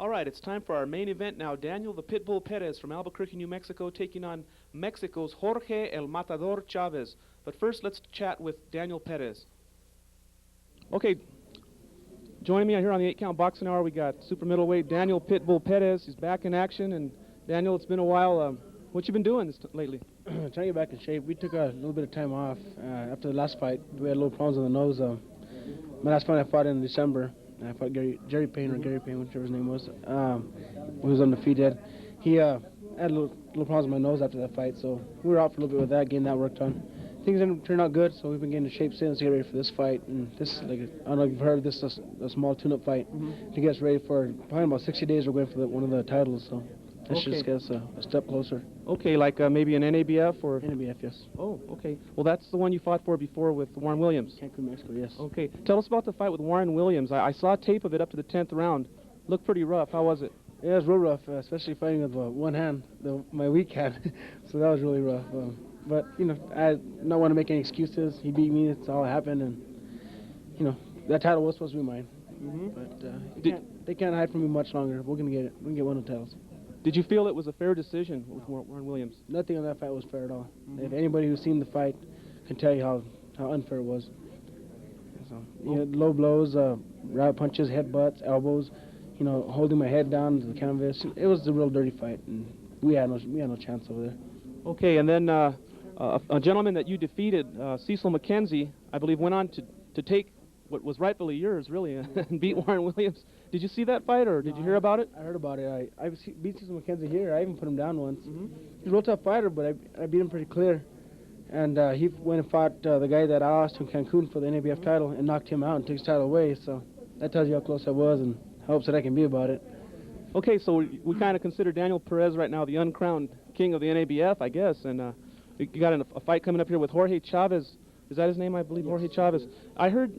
All right, it's time for our main event now. Daniel the Pitbull Perez from Albuquerque, New Mexico, taking on Mexico's Jorge El Matador Chavez. But first, let's chat with Daniel Perez. Okay, joining me here on the 8-count boxing hour, we got super middleweight Daniel Pitbull Perez. He's back in action, and Daniel, it's been a while. What you been doing lately? Trying to get back in shape. We took a little bit of time off after the last fight. We had a little problems on the nose. My last fight I fought in December. I fought Jerry Payne or Gary Payne, whichever his name was. He was undefeated. He had a little problems with my nose after that fight, so we were out for a little bit with that, getting that worked on. Things didn't turn out good, so we've been getting in shape since to get ready for this fight. And this, like, I don't know if you've heard of this, a small tune-up fight to get us ready for probably about 60 days. We're going for one of the titles, so that should just get us a step closer. Okay, like maybe an NABF or? NABF, yes. Oh, okay. Well, that's the one you fought for before with Warren Williams. Cancun, Mexico, yes. Okay. Tell us about the fight with Warren Williams. I saw tape of it up to the 10th round. Looked pretty rough. How was it? Yeah, it was real rough, especially fighting with one hand, my weak hand. So that was really rough. But, you know, I don't want to make any excuses. He beat me. That's all that happened. And, you know, that title was supposed to be mine. But they can't hide from me much longer. We're going to get it. We can get one of the titles. Did you feel it was a fair decision with Warren Williams? Nothing on that fight was fair at all. If anybody who's seen the fight can tell you how unfair it was. So, you know, low blows, right punches, headbutts, elbows, you know, holding my head down to the canvas. It was a real dirty fight, and we had no chance over there. Okay, and then a gentleman that you defeated, Cecil McKenzie, I believe, went on to take what was rightfully yours, really, and beat Warren Williams. Did you see that fight, or did you hear about it? I heard about it. I beat Cecil McKenzie here. I even put him down once. He's a real tough fighter, but I beat him pretty clear. And he went and fought the guy that I lost to in Cancun for the NABF title and knocked him out and took his title away. So that tells you how close I was and how upset I can be about it. Okay, so we kind of consider Daniel Perez right now the uncrowned king of the NABF, I guess. And you got a fight coming up here with Jorge Chavez. Is that his name, I believe? Yes. Jorge Chavez. I heard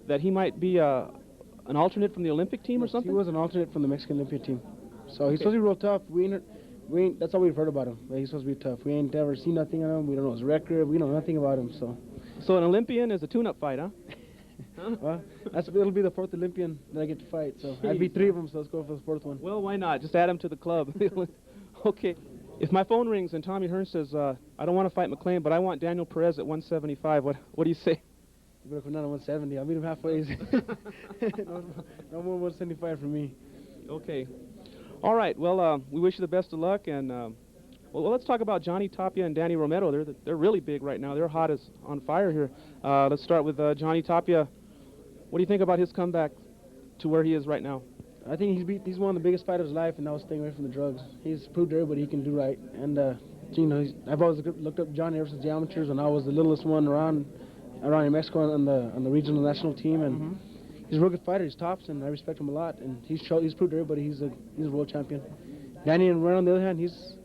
that he might be an alternate from the Olympic team or something? He was an alternate from the Mexican Olympic team. So he's supposed to be real tough. We ain't, that's all we've heard about him. He's supposed to be tough. We ain't ever seen nothing on him. We don't know his record. We know nothing about him. So an Olympian is a tune-up fight, huh? Well, it'll be the 4th Olympian that I get to fight. So I beat 3 of them, so let's go for the 4th one. Well, why not? Just add him to the club. Okay. If my phone rings and Tommy Hearn says, I don't want to fight McLean, but I want Daniel Perez at 175, what do you say? You better come down to 170. I'll meet him halfway. No more 175 for me. Okay. All right. Well, we wish you the best of luck. And well, let's talk about Johnny Tapia and Danny Romero. They're really big right now. They're hot as on fire here. Let's start with Johnny Tapia. What do you think about his comeback to where he is right now? I think he's one of the biggest fighters of his life, and now staying away from the drugs. He's proved to everybody he can do right. And you know, I've always looked up Johnny ever since the amateurs, when I was the littlest one around in Mexico on the regional national team, and he's a real good fighter. He's tops, and I respect him a lot. And he's proved to everybody he's a world champion. Danny and Ren, on the other hand, he's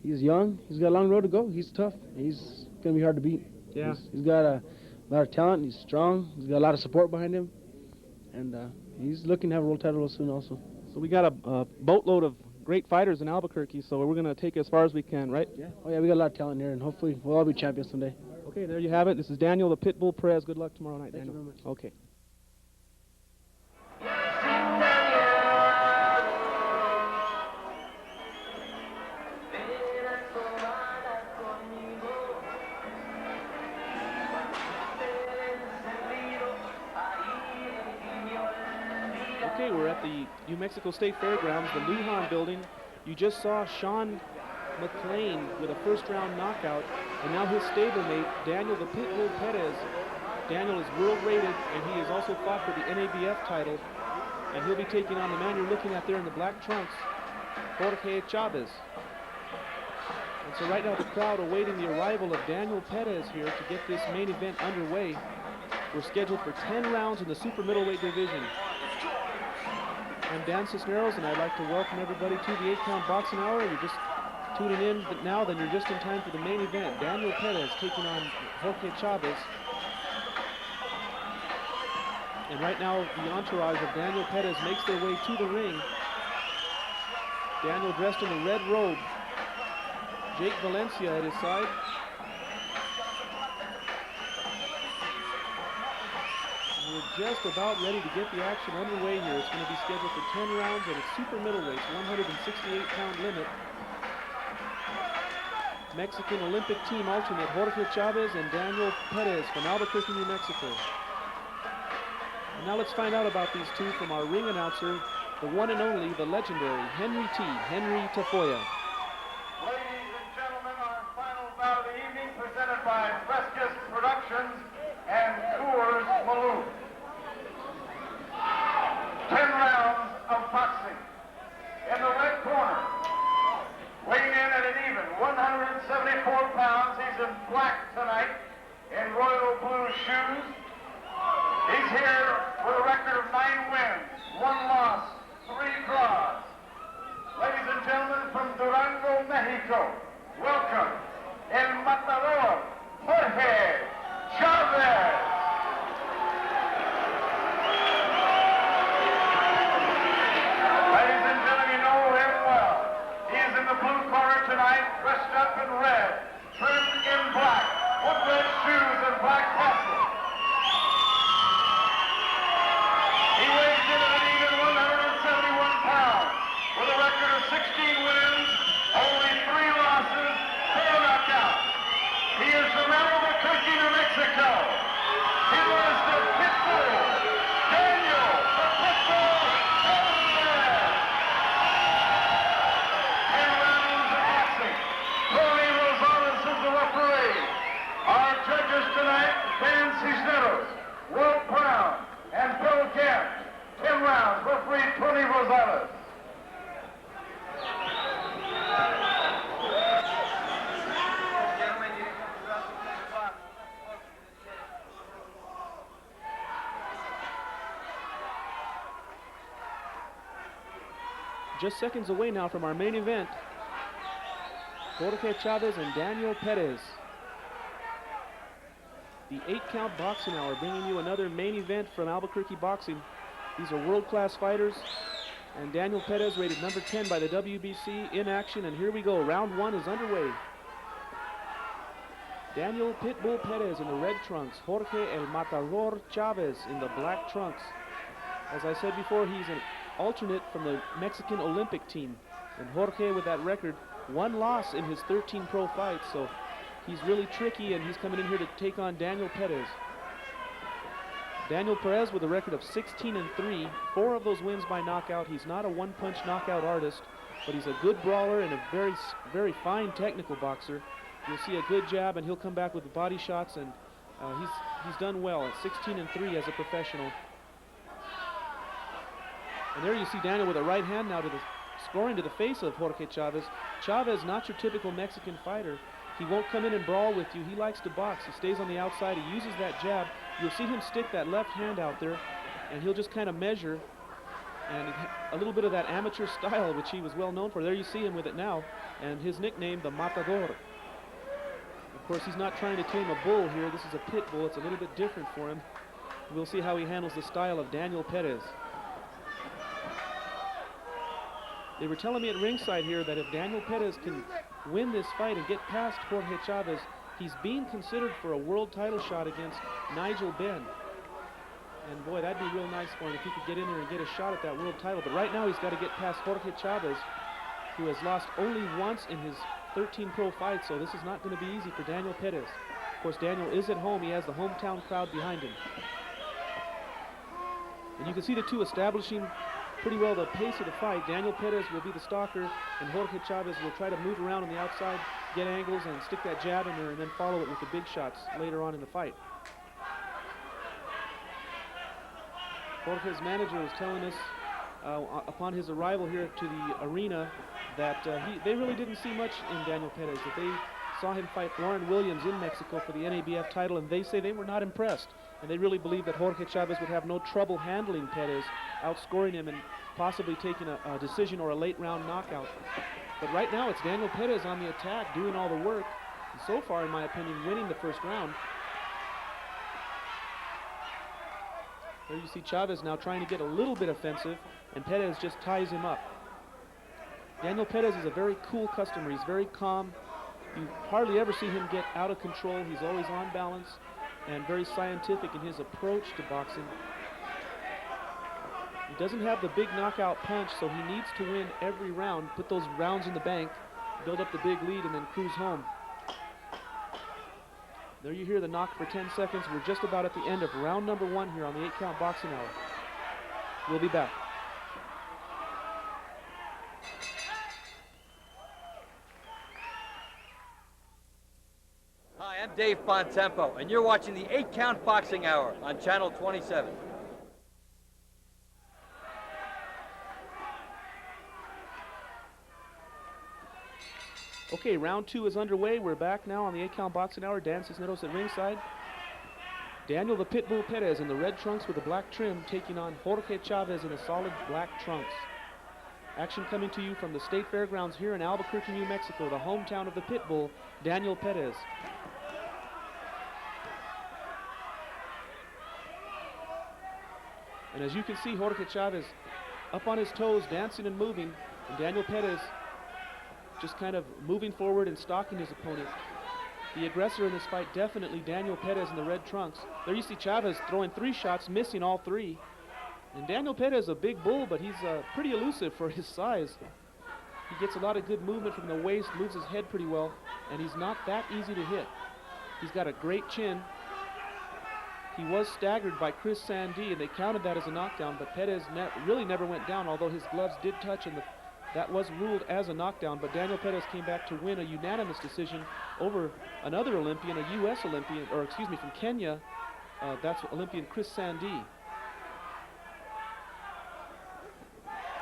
young. He's got a long road to go. He's tough. He's gonna be hard to beat. Yeah. He's got a lot of talent. He's strong. He's got a lot of support behind him, and he's looking to have a world title soon also. So we got a boatload of great fighters in Albuquerque, so we're gonna take it as far as we can, right? Yeah. Oh yeah, we got a lot of talent here, and hopefully we'll all be champions someday. Okay, there you have it. This is Daniel the Pitbull Perez. Good luck tomorrow night, Daniel. Thank you very much. Okay. Okay, we're at the New Mexico State Fairgrounds, the Lujan building. You just saw Sean McLean with a first-round knockout, and now his stablemate, Daniel the Pitbull Perez. Daniel is world-rated, and he has also fought for the NABF title, and he'll be taking on the man you're looking at there in the black trunks, Jorge Chavez. And so right now the crowd awaiting the arrival of Daniel Perez here to get this main event underway. We're scheduled for 10 rounds in the super middleweight division. I'm Dan Cisneros, and I'd like to welcome everybody to the 8-count boxing hour. You're just tuning in now, then you're just in time for the main event. Daniel Perez taking on Jorge Chavez. And right now, the entourage of Daniel Perez makes their way to the ring. Daniel dressed in a red robe. Jake Valencia at his side. We're just about ready to get the action underway here. It's going to be scheduled for 10 rounds at its super middleweight, 168-pound limit. Mexican Olympic team alternate Jorge Chavez and Daniel Perez from Albuquerque, New Mexico. And now let's find out about these two from our ring announcer, the one and only, the legendary Henry Tafoya. Ladies and gentlemen, our final bout of the evening presented by Frescas Productions and Coors Malone. 10 rounds of boxing. In the red corner, weighing in at an even 174 pounds, he's in black tonight, in royal blue shoes. He's here with a record of 9 wins, 1 loss, 3 draws. Ladies and gentlemen, from Durango, Mexico, welcome, El Matador, Jorge Chavez. Ladies and gentlemen, you know him well. He is in the blue corner tonight, dressed up in red, trimmed in black, with red shoes and black tassels. He weighs in at an even 171 pounds, with a record of 16 wins, only 3 losses, 4 knockouts. He is from Albuquerque, New Mexico. He was the Pitbull, Daniel, the Pitbull, Perez. 10 rounds of boxing. Tony Rosales is the referee. Our judges tonight, Dan Cisneros, Will Brown, and Bill Kemp. 10 rounds, referee Tony Rosales. Just seconds away now from our main event, Jorge Chavez and Daniel Perez. The 8-count boxing hour, bringing you another main event from Albuquerque Boxing. These are world-class fighters, and Daniel Perez rated number 10 by the WBC in action, and here we go. Round 1 is underway. Daniel Pitbull Perez in the red trunks, Jorge El Matador Chavez in the black trunks. As I said before, he's an alternate from the Mexican Olympic team, and Jorge, with that record, 1 loss in his 13 pro fights, so he's really tricky, and he's coming in here to take on Daniel Perez. Daniel Perez with a record of 16-3, 4 of those wins by knockout. He's not a one-punch knockout artist, but he's a good brawler and a very fine technical boxer. You'll see a good jab, and he'll come back with the body shots, and he's done well at 16-3 as a professional. And there you see Daniel with a right hand now scoring to the face of Jorge Chavez. Chavez, not your typical Mexican fighter. He won't come in and brawl with you. He likes to box. He stays on the outside. He uses that jab. You'll see him stick that left hand out there, and he'll just kind of measure, and a little bit of that amateur style, which he was well known for. There you see him with it now, and his nickname, the Matador. Of course, he's not trying to tame a bull here. This is a pit bull. It's a little bit different for him. We'll see how he handles the style of Daniel Perez. They were telling me at ringside here that if Daniel Perez can win this fight and get past Jorge Chavez, he's being considered for a world title shot against Nigel Benn. And boy, that'd be real nice for him if he could get in there and get a shot at that world title. But right now he's got to get past Jorge Chavez, who has lost only once in his 13 pro fights, so this is not going to be easy for Daniel Perez. Of course, Daniel is at home. He has the hometown crowd behind him. And you can see the two establishing pretty well the pace of the fight. Daniel Perez will be the stalker, and Jorge Chavez will try to move around on the outside, get angles, and stick that jab in there, and then follow it with the big shots later on in the fight. Jorge's manager was telling us upon his arrival here to the arena that they really didn't see much in Daniel Perez, that they saw him fight Warren Williams in Mexico for the NABF title, and they say they were not impressed. And they really believe that Jorge Chavez would have no trouble handling Perez, outscoring him and possibly taking a decision or a late round knockout. But right now it's Daniel Perez on the attack, doing all the work. And so far, in my opinion, winning the first round. There you see Chavez now trying to get a little bit offensive, and Perez just ties him up. Daniel Perez is a very cool customer. He's very calm. You hardly ever see him get out of control. He's always on balance. and very scientific in his approach to boxing. He doesn't have the big knockout punch, so he needs to win every round, put those rounds in the bank, build up the big lead, and then cruise home. There you hear the knock for 10 seconds. We're just about at the end of round number 1 here on the 8-Count Boxing Hour. We'll be back. Hi, I'm Dave Bontempo, and you're watching the 8-Count Boxing Hour on Channel 27. Okay, round 2 is underway. We're back now on the 8-Count Boxing Hour. Dan Cisneros at ringside. Daniel the Pitbull Perez in the red trunks with the black trim taking on Jorge Chavez in the solid black trunks. Action coming to you from the State Fairgrounds here in Albuquerque, New Mexico, the hometown of the Pitbull, Daniel Perez. And as you can see, Jorge Chavez up on his toes, dancing and moving, and Daniel Perez just kind of moving forward and stalking his opponent. The aggressor in this fight, definitely Daniel Perez in the red trunks. There you see Chavez throwing 3 shots, missing all 3. And Daniel Perez is a big bull, but he's pretty elusive for his size. He gets a lot of good movement from the waist, moves his head pretty well, and he's not that easy to hit. He's got a great chin. He was staggered by Chris Sandee, and they counted that as a knockdown, but Perez really never went down, although his gloves did touch, and that was ruled as a knockdown. But Daniel Perez came back to win a unanimous decision over another Olympian, a U.S. Olympian, or excuse me, from Kenya. That's Olympian Chris Sandee.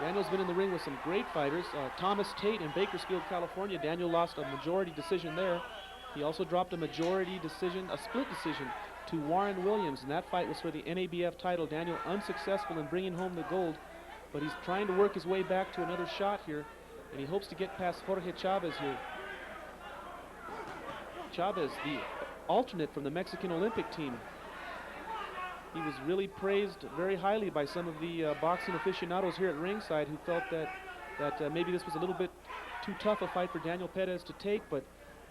Daniel's been in the ring with some great fighters. Thomas Tate in Bakersfield, California. Daniel lost a majority decision there. He also dropped a majority decision, a split decision, to Warren Williams, and that fight was for the NABF title. Daniel unsuccessful in bringing home the gold, but he's trying to work his way back to another shot here, and he hopes to get past Jorge Chavez here. Chavez, the alternate from the Mexican Olympic team. He was really praised very highly by some of the boxing aficionados here at ringside, who felt that maybe this was a little bit too tough a fight for Daniel Perez to take, but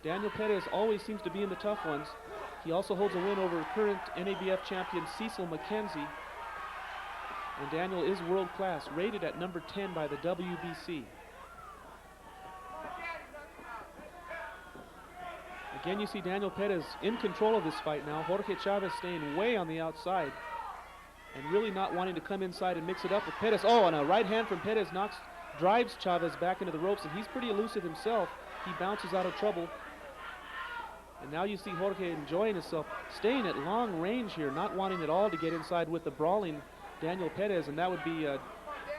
Daniel Perez always seems to be in the tough ones. He also holds a win over current NABF champion Cecil McKenzie. And Daniel is world class, rated at number 10 by the WBC. Again, you see Daniel Perez in control of this fight now. Jorge Chavez staying way on the outside and really not wanting to come inside and mix it up with Perez. Oh, and a right hand from Perez drives Chavez back into the ropes, and he's pretty elusive himself. He bounces out of trouble. And now you see Jorge enjoying himself, staying at long range here, not wanting at all to get inside with the brawling Daniel Perez, and that would be,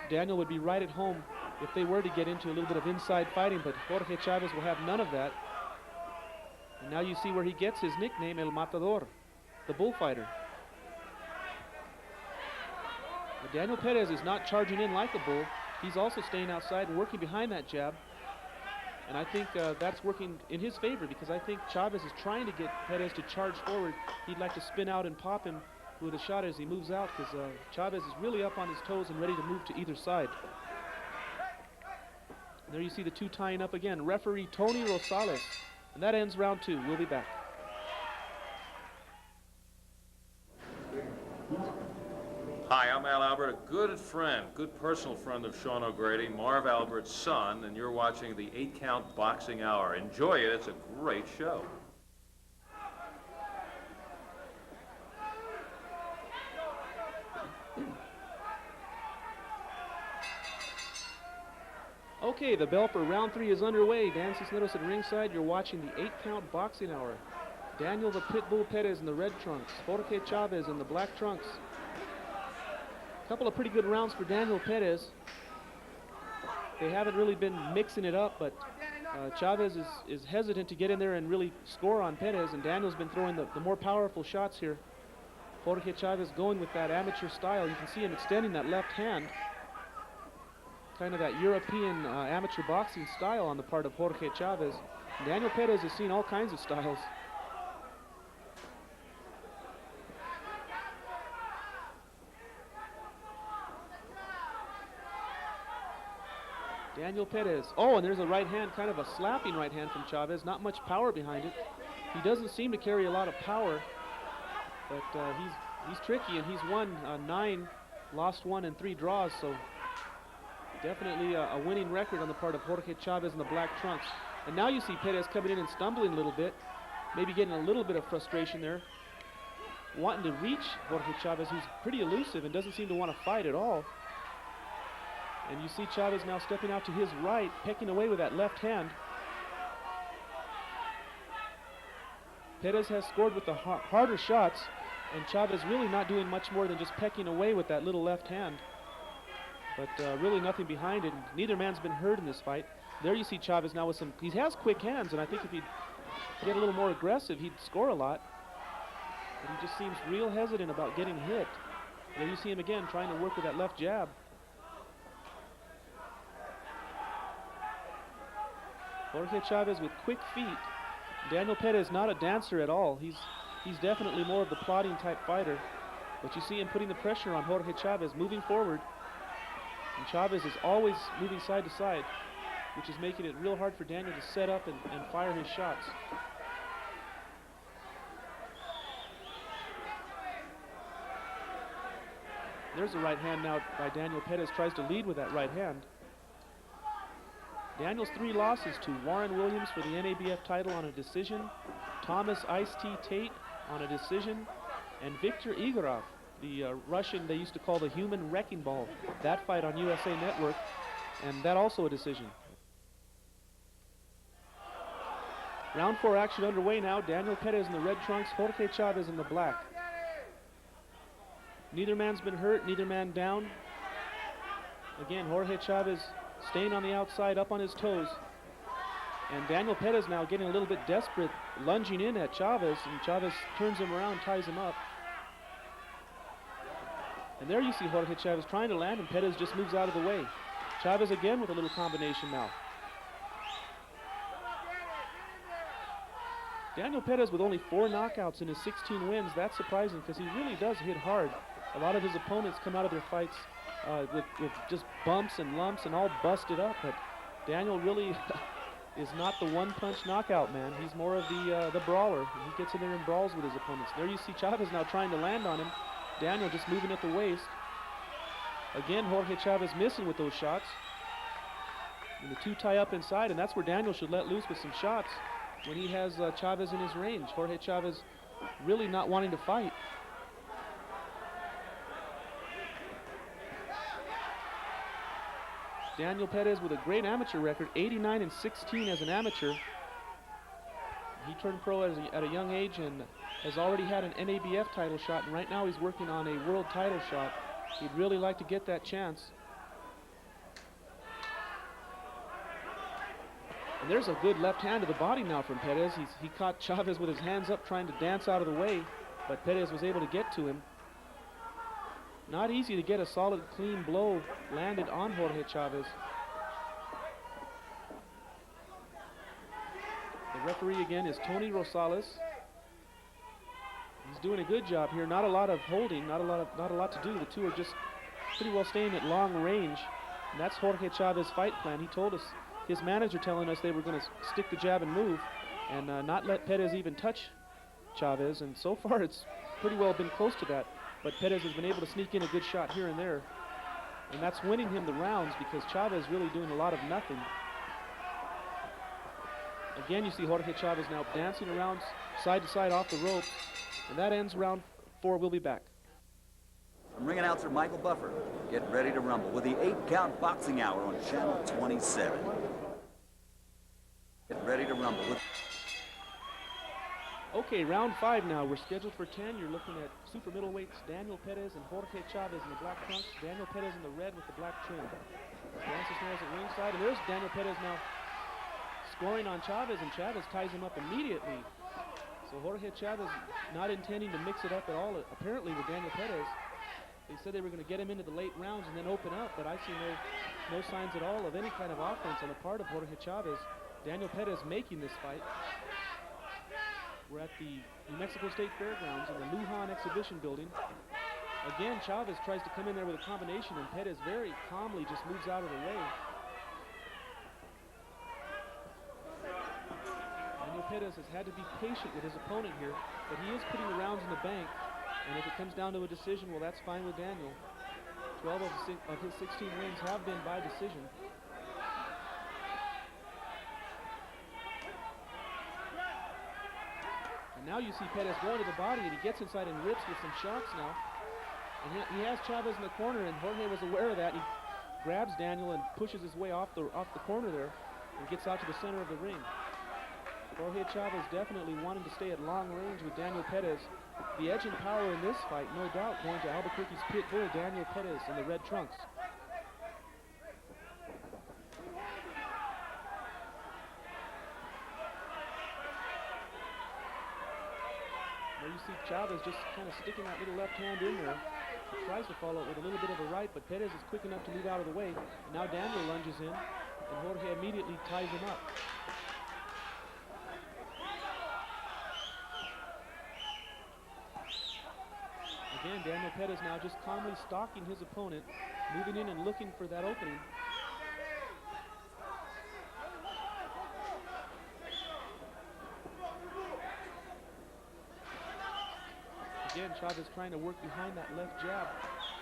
Daniel would be right at home if they were to get into a little bit of inside fighting, but Jorge Chavez will have none of that. And now you see where he gets his nickname, El Matador, the bullfighter. But Daniel Perez is not charging in like a bull. He's also staying outside and working behind that jab. And I think that's working in his favor, because I think Chavez is trying to get Perez to charge forward. He'd like to spin out and pop him with a shot as he moves out, because Chavez is really up on his toes and ready to move to either side. And there you see the two tying up again. Referee Tony Rosales. And that ends round 2. We'll be back. Hi, I'm Al Albert, a good friend, good personal friend of Sean O'Grady, Marv Albert's son, and you're watching the 8-Count Boxing Hour. Enjoy it. It's a great show. Okay, the bell for round 3 is underway. Dan Cisneros at ringside. You're watching the 8-Count Boxing Hour. Daniel the Pitbull Perez in the red trunks. Jorge Chavez in the black trunks. A couple of pretty good rounds for Daniel Perez. They haven't really been mixing it up, but Chavez is hesitant to get in there and really score on Perez, and Daniel's been throwing the more powerful shots here. Jorge Chavez going with that amateur style. You can see him extending that left hand. Kind of that European amateur boxing style on the part of Jorge Chavez. Daniel Perez has seen all kinds of styles. Daniel Perez. Oh, and there's a right hand, kind of a slapping right hand from Chavez. Not much power behind it. He doesn't seem to carry a lot of power. but he's tricky, and he's won 9, lost 1, and 3 draws, so definitely a winning record on the part of Jorge Chavez in the black trunks. And now you see Perez coming in and stumbling a little bit, maybe getting a little bit of frustration there, wanting to reach Jorge Chavez, who's pretty elusive and doesn't seem to want to fight at all. And you see Chavez now stepping out to his right, pecking away with that left hand. Perez has scored with the harder shots, and Chavez really not doing much more than just pecking away with that little left hand. But really nothing behind it. Neither man's been hurt in this fight. There you see Chavez now with some, he has quick hands, and I think if he'd get a little more aggressive, he'd score a lot. But he just seems real hesitant about getting hit. There you see him again trying to work with that left jab. Jorge Chavez with quick feet. Daniel Perez not a dancer at all. He's definitely more of the plodding type fighter. But you see him putting the pressure on Jorge Chavez, moving forward. And Chavez is always moving side to side, which is making it real hard for Daniel to set up and fire his shots. There's a right hand now by Daniel Perez, tries to lead with that right hand. Daniel's 3 losses to Warren Williams for the NABF title on a decision, Thomas Ice-T Tate on a decision, and Viktor Igorov, the Russian they used to call the human wrecking ball. That fight on USA Network, and that also a decision. Round 4 action underway now. Daniel Perez in the red trunks, Jorge Chavez in the black. Neither man's been hurt, neither man down. Again, Jorge Chavez staying on the outside, up on his toes. And Daniel Perez now getting a little bit desperate, lunging in at Chavez, and Chavez turns him around, ties him up. And there you see Jorge Chavez trying to land, and Perez just moves out of the way. Chavez again with a little combination now. Daniel Perez with only 4 knockouts in his 16 wins. That's surprising because he really does hit hard. A lot of his opponents come out of their fights with just bumps and lumps and all busted up, but Daniel really is not the one-punch knockout man. He's more of the brawler. He gets in there and brawls with his opponents. There you see Chavez now trying to land on him. Daniel just moving at the waist. Again, Jorge Chavez missing with those shots. And the 2 tie up inside, and that's where Daniel should let loose with some shots when he has Chavez in his range. Jorge Chavez really not wanting to fight. Daniel Perez with a great amateur record, 89-16 as an amateur. He turned pro at a young age and has already had an NABF title shot, and right now he's working on a world title shot. He'd really like to get that chance. And there's a good left hand to the body now from Perez. He caught Chavez with his hands up trying to dance out of the way, but Perez was able to get to him. Not easy to get a solid, clean blow landed on Jorge Chavez. The referee again is Tony Rosales. He's doing a good job here. Not a lot of holding, not a lot to do. The two are just pretty well staying at long range. And that's Jorge Chavez's fight plan. He told us, his manager telling us they were going to stick the jab and move and not let Perez even touch Chavez. And so far it's pretty well been close to that. But Perez has been able to sneak in a good shot here and there. And that's winning him the rounds because Chavez really doing a lot of nothing. Again, you see Jorge Chavez now dancing around side to side off the ropes. And that ends round 4. We'll be back. I'm ring announcer Michael Buffer. Get ready to rumble with the 8-count boxing hour on Channel 27. Get ready to rumble with... Okay, round 5 now. We're scheduled for 10. You're looking at super middleweights Daniel Perez and Jorge Chavez in the black trunks. Daniel Perez in the red with the black trim. Francis Nails at ringside, and there's Daniel Perez now scoring on Chavez, and Chavez ties him up immediately. So Jorge Chavez not intending to mix it up at all, apparently, with Daniel Perez. They said they were going to get him into the late rounds and then open up, but I see no signs at all of any kind of offense on the part of Jorge Chavez. Daniel Perez making this fight. We're at the New Mexico State Fairgrounds in the Lujan Exhibition Building. Again, Chavez tries to come in there with a combination, and Perez very calmly just moves out of the way. Daniel Perez has had to be patient with his opponent here, but he is putting the rounds in the bank. And if it comes down to a decision, well, that's fine with Daniel. 12 of his 16 wins have been by decision. And now you see Perez going to the body, and he gets inside and rips with some shots now. And he has Chavez in the corner, and Jorge was aware of that. He grabs Daniel and pushes his way off the corner there and gets out to the center of the ring. Jorge Chavez definitely wanting to stay at long range with Daniel Perez. The edge and power in this fight, no doubt, going to Albuquerque's pit bull, Daniel Perez, in the red trunks. There you see Chavez just kind of sticking that little left hand in there. He tries to follow it with a little bit of a right, but Perez is quick enough to move out of the way. And now Daniel lunges in, and Jorge immediately ties him up. Again, Daniel Perez now just calmly stalking his opponent, moving in and looking for that opening. Again, Chavez trying to work behind that left jab,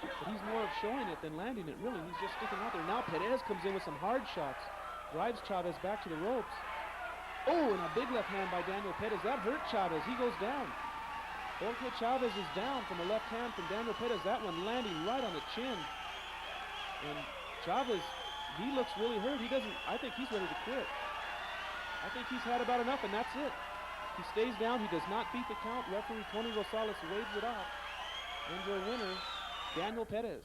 but he's more of showing it than landing it, really. He's just sticking out there. Now Perez comes in with some hard shots, drives Chavez back to the ropes. Oh, and a big left hand by Daniel Perez. That hurt Chavez. He goes down. Jorge Chavez is down from a left hand from Daniel Perez. That one landing right on the chin. And Chavez, he looks really hurt. I think he's ready to quit. I think he's had about enough, and that's it. He stays down. He does not beat the count. Referee Tony Rosales waves it off. And your winner, Daniel Perez.